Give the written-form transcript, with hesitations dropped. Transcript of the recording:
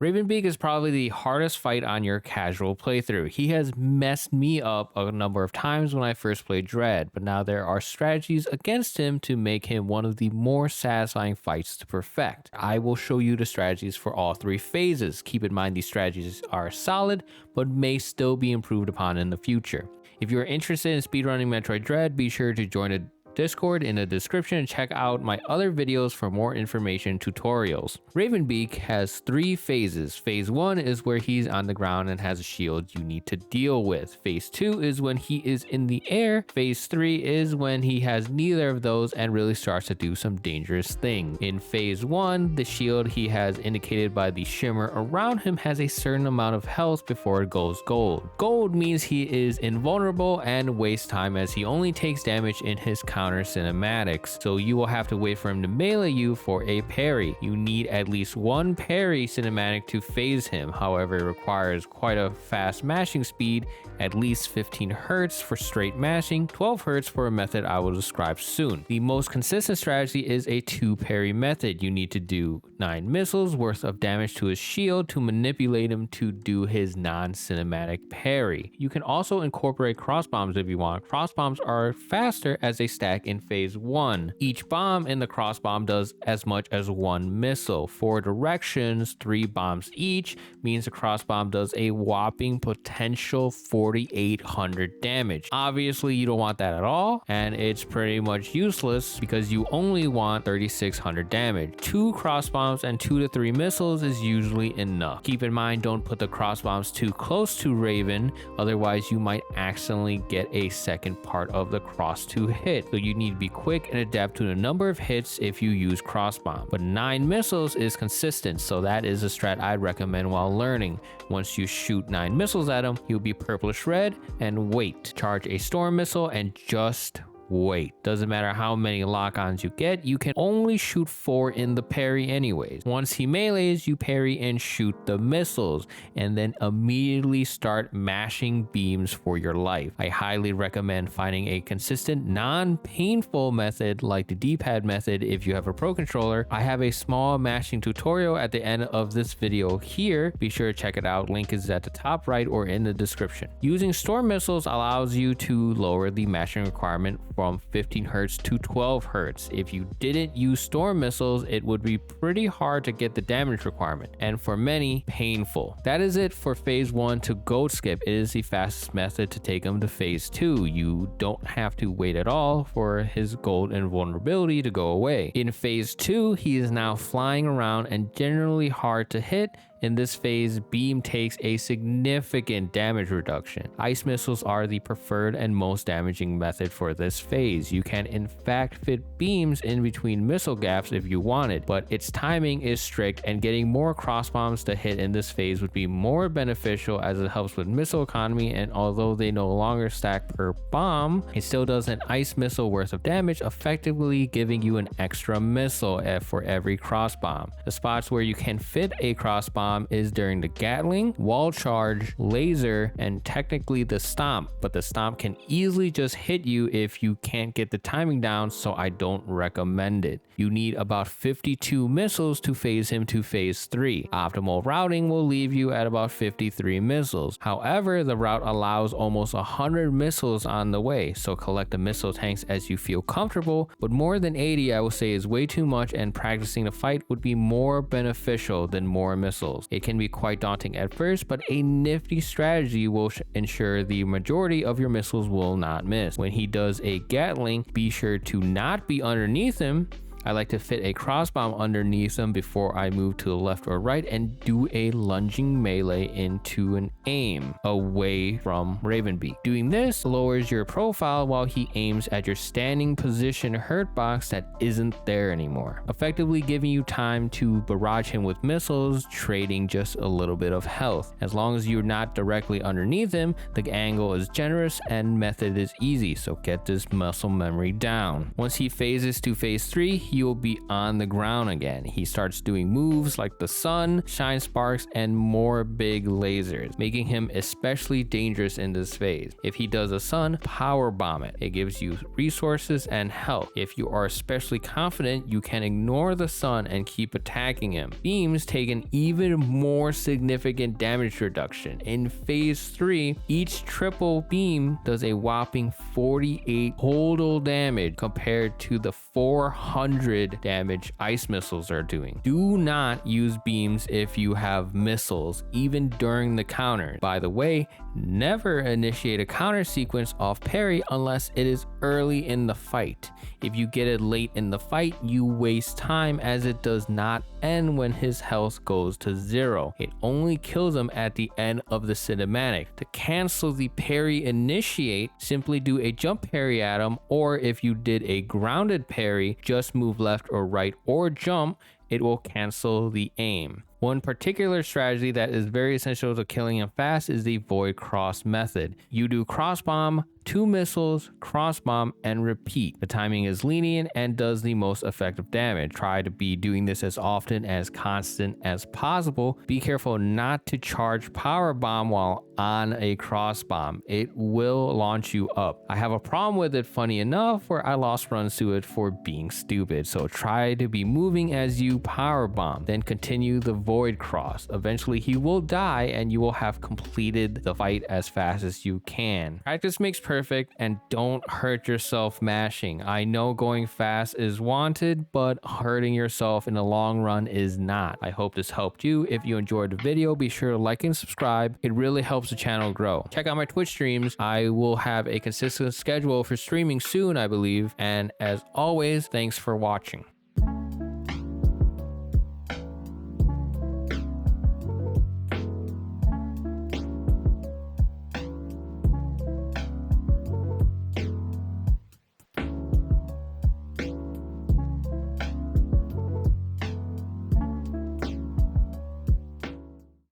Raven Beak is probably the hardest fight on your casual playthrough. He has messed me up a number of times when I first played Dread, but now there are strategies against him to make him one of the more satisfying fights to perfect. I will show you the strategies for all 3 phases. Keep in mind these strategies are solid, but may still be improved upon in the future. If you're interested in speedrunning Metroid Dread, be sure to join a Discord in the description and check out my other videos for more information tutorials. Raven Beak has 3 phases. Phase 1 is where he's on the ground and has a shield you need to deal with. Phase 2 is when he is in the air. Phase 3 is when he has neither of those and really starts to do some dangerous things. In phase 1, the shield he has indicated by the shimmer around him has a certain amount of health before it goes gold. Gold means he is invulnerable and wastes time as he only takes damage in his counter cinematics, so you will have to wait for him to melee you for a parry. You need at least 1 parry cinematic to phase him. However, it requires quite a fast mashing speed, at least 15 Hz for straight mashing, 12 Hz for a method I will describe soon. The most consistent strategy is a 2 parry method. You need to do 9 missiles worth of damage to his shield to manipulate him to do his non-cinematic parry. You can also incorporate cross bombs if you want. Cross bombs are faster as they stack in phase 1. Each bomb in the cross bomb does as much as 1 missile. 4 directions, 3 bombs each, means the cross bomb does a whopping potential 4,800 damage. Obviously you don't want that at all, and it's pretty much useless because you only want 3,600 damage. 2 cross bombs and 2 to 3 missiles is usually enough. Keep in mind, don't put the cross bombs too close to Raven, otherwise you might accidentally get a second part of the cross to hit. So you need to be quick and adapt to the number of hits if you use cross bomb. But 9 missiles is consistent, so that is a strat I'd recommend while learning. Once you shoot 9 missiles at him, he'll be purplish red and wait. Charge a storm missile and just wait. Doesn't matter how many lock-ons you get, you can only shoot 4 in the parry anyways. Once he melees, you parry and shoot the missiles, and then immediately start mashing beams for your life. I highly recommend finding a consistent, non-painful method like the D-pad method if you have a pro controller. I have a small mashing tutorial at the end of this video here. Be sure to check it out. Link is at the top right or in the description. Using storm missiles allows you to lower the mashing requirement from 15 Hz to 12 Hz. If you didn't use storm missiles, it would be pretty hard to get the damage requirement, and for many, painful. That is it for phase 1 to gold skip. It is the fastest method to take him to phase 2. You don't have to wait at all for his gold and vulnerability to go away. In phase 2, he is now flying around and generally hard to hit. In this phase, beam takes a significant damage reduction. Ice missiles are the preferred and most damaging method for this phase. You can in fact fit beams in between missile gaps if you wanted, but its timing is strict, and getting more cross bombs to hit in this phase would be more beneficial as it helps with missile economy, and although they no longer stack per bomb, it still does an ice missile worth of damage, effectively giving you an extra missile for every cross bomb. The spots where you can fit a cross bomb is during the Gatling, wall charge, laser, and technically the stomp, but the stomp can easily just hit you if you can't get the timing down, so I don't recommend it. You need about 52 missiles to phase him to phase 3. Optimal routing will leave you at about 53 missiles. However, the route allows almost 100 missiles on the way, so collect the missile tanks as you feel comfortable, but more than 80 I will say is way too much, and practicing the fight would be more beneficial than more missiles. It can be quite daunting at first, but a nifty strategy will ensure the majority of your missiles will not miss. When he does a Gatling, be sure to not be underneath him. I like to fit a cross bomb underneath them before I move to the left or right and do a lunging melee into an aim away from Raven Beak. Doing this lowers your profile while he aims at your standing position hurt box that isn't there anymore, effectively giving you time to barrage him with missiles, trading just a little bit of health. As long as you're not directly underneath him, the angle is generous and method is easy, so get this muscle memory down. Once he phases to phase 3, he'll be on the ground again. He starts doing moves like the sun, shine sparks, and more big lasers, making him especially dangerous in this phase. If he does a sun, power bomb it. It gives you resources and health. If you are especially confident, you can ignore the sun and keep attacking him. Beams take an even more significant damage reduction. In phase 3, each triple beam does a whopping 48 total damage compared to the 400 damage ice missiles are doing. Do not use beams if you have missiles, even during the counters. By the way, never initiate a counter sequence off parry unless it is early in the fight. If you get it late in the fight, you waste time as it does not end when his health goes to 0. It only kills him at the end of the cinematic. To cancel the parry initiate, simply do a jump parry at him, or if you did a grounded parry, just move left or right or jump. It will cancel the aim. One particular strategy that is very essential to killing him fast is the void cross method. You do cross bomb, 2 missiles, cross bomb, and repeat. The timing is lenient and does the most effective damage. Try to be doing this as often as constant as possible. Be careful not to charge power bomb while on a cross bomb. It will launch you up. I have a problem with it, funny enough, where I lost runs to it for being stupid. So try to be moving as you power bomb, then continue the void cross. Eventually he will die and you will have completed the fight as fast as you can. Practice makes perfect, and don't hurt yourself mashing. I know going fast is wanted, but hurting yourself in the long run is not. I hope this helped you. If you enjoyed the video, be sure to like and subscribe. It really helps the channel grow. Check out my Twitch streams. I will have a consistent schedule for streaming soon, I believe. And as always, thanks for watching.